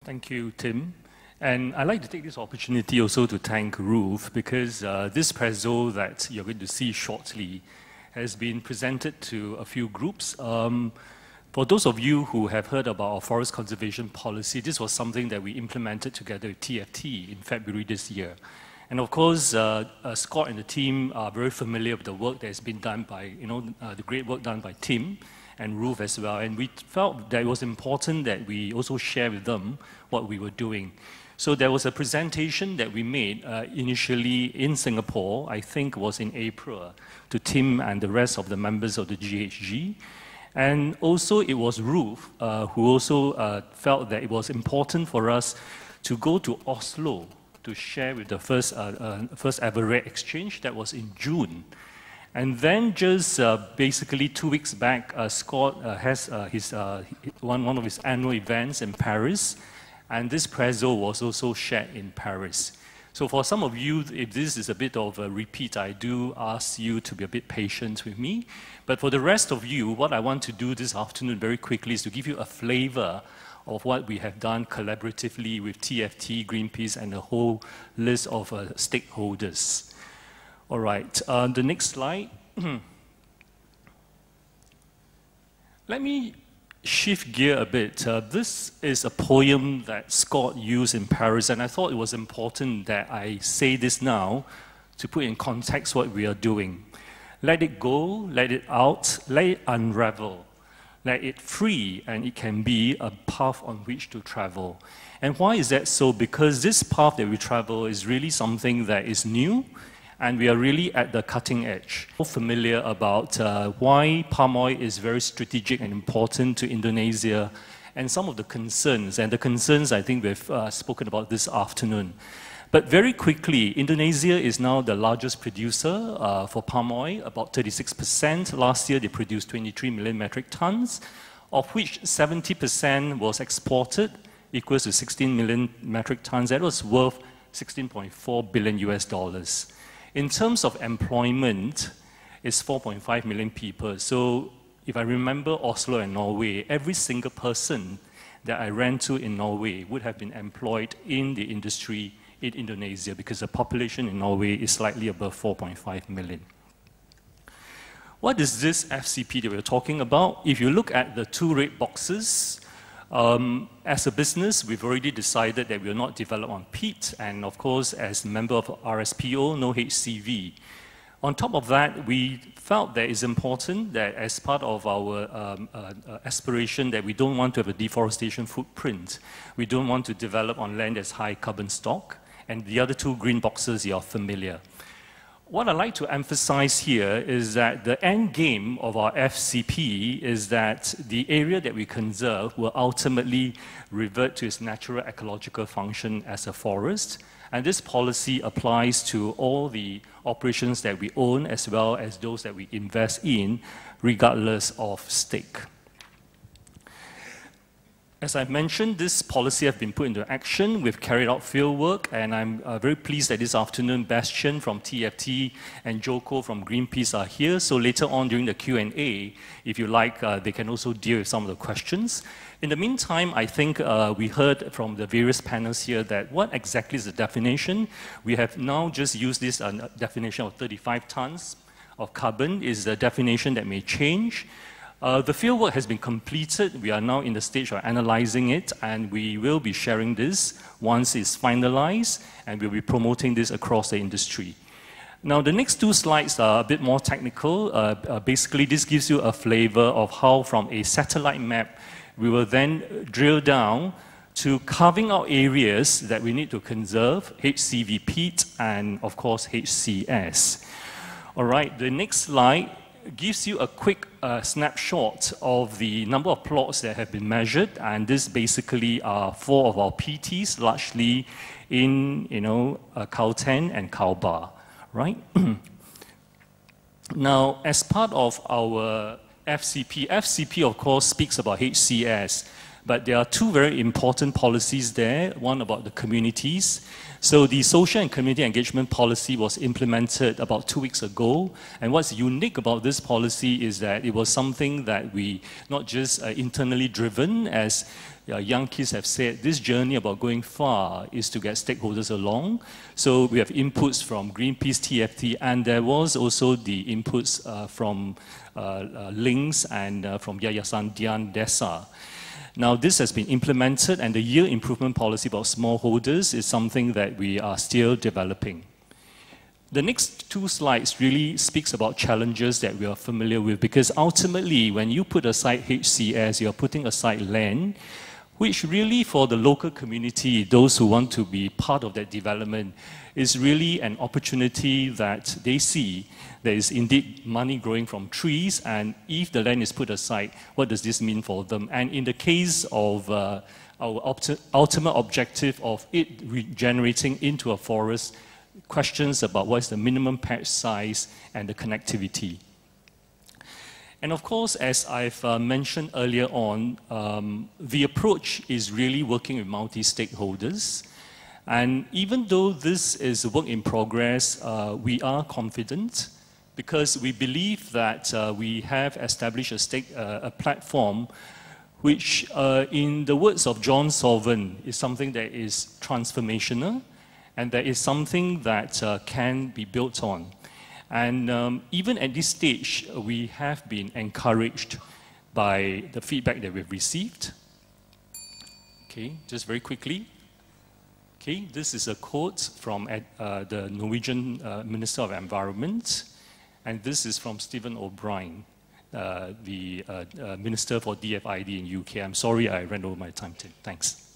Thank you, Tim. And I'd like to take this opportunity also to thank Ruth, because this prezzo that you're going to see shortly has been presented to a few groups. For those of you who have heard about our forest conservation policy, this was something that we implemented together with TFT in February this year. And of course, Scott and the team are very familiar with the work that has been done by, the great work done by Tim and Ruth as well. And we felt that it was important that we also share with them what we were doing. So there was a presentation that we made initially in Singapore, I think was in April, to Tim and the rest of the members of the GHG. And also it was Ruth who also felt that it was important for us to go to Oslo to share with the first ever Red Exchange. That was in June. And then just basically 2 weeks back, Scott has one of his annual events in Paris, and this prezzo was also shared in Paris. So for some of you, if this is a bit of a repeat, I do ask you to be a bit patient with me. But for the rest of you, what I want to do this afternoon very quickly is to give you a flavor of what we have done collaboratively with TFT, Greenpeace, and a whole list of stakeholders. All right, the next slide. Let me shift gear a bit. This is a poem that Scott used in Paris, and I thought it was important that I say this now to put in context what we are doing. Let it go, let it out, let it unravel. Let it free, and it can be a path on which to travel. And why is that so? Because this path that we travel is really something that is new, and we are really at the cutting edge. We're familiar about why palm oil is very strategic and important to Indonesia, and some of the concerns. And the concerns, I think we've spoken about this afternoon. But very quickly, Indonesia is now the largest producer for palm oil, about 36%. Last year, they produced 23 million metric tons, of which 70% was exported, equals to 16 million metric tons. That was worth $16.4 billion US. In terms of employment, it's 4.5 million people. So if I remember Oslo and Norway, every single person that I ran to in Norway would have been employed in the industry in Indonesia, because the population in Norway is slightly above 4.5 million. What is this FCP that we're talking about? If you look at the two red boxes, as a business, we've already decided that we will not develop on peat, and of course, as a member of RSPO, no HCV. On top of that, we felt that it's important that as part of our aspiration that we don't want to have a deforestation footprint. We don't want to develop on land that's high carbon stock, and the other two green boxes you're familiar. What I'd like to emphasize here is that the end game of our FCP is that the area that we conserve will ultimately revert to its natural ecological function as a forest. And this policy applies to all the operations that we own as well as those that we invest in, regardless of stake. As I've mentioned, this policy has been put into action. We've carried out field work, and I'm very pleased that this afternoon Bastian from TFT and Joko from Greenpeace are here. So later on during the Q&A, if you like, they can also deal with some of the questions. In the meantime, I think we heard from the various panels here that what exactly is the definition? We have now just used this definition of 35 tons of carbon is the definition that may change. The fieldwork has been completed. We are now in the stage of analyzing it, and we will be sharing this once it's finalized, and we'll be promoting this across the industry. Now, the next two slides are a bit more technical. Basically, this gives you a flavor of how from a satellite map, we will then drill down to carving out areas that we need to conserve, HCV peat, and of course, HCS. All right, the next slide gives you a quick snapshot of the number of plots that have been measured, and this basically are 4 of our PTs, largely in Kalteng and Kalbar, right? Now, as part of our FCP of course speaks about HCS, But there are two very important policies there, one about the communities. So the social and community engagement policy was implemented about 2 weeks ago. And what's unique about this policy is that it was something that we not just internally driven, as young kids have said, this journey about going far is to get stakeholders along. So we have inputs from Greenpeace, TFT, and there was also the inputs from Links and from Yayasan Dian Desa. Now, this has been implemented, and the yield improvement policy about smallholders is something that we are still developing. The next two slides really speaks about challenges that we are familiar with, because ultimately, when you put aside HCS, you're putting aside land, which really for the local community, those who want to be part of that development, is really an opportunity that they see. There is indeed money growing from trees, and if the land is put aside, what does this mean for them? And in the case of our ultimate objective of it regenerating into a forest, questions about what is the minimum patch size and the connectivity. And of course, as I've mentioned earlier on, the approach is really working with multi-stakeholders. And even though this is a work in progress, we are confident because we believe that we have established a platform which, in the words of John Solvin, is something that is transformational and that is something that can be built on. And even at this stage, we have been encouraged by the feedback that we've received. Okay, just very quickly. Okay, this is a quote from the Norwegian Minister of Environment, and this is from Stephen O'Brien, the Minister for DFID in UK. I'm sorry I ran over my time, Tim. Thanks.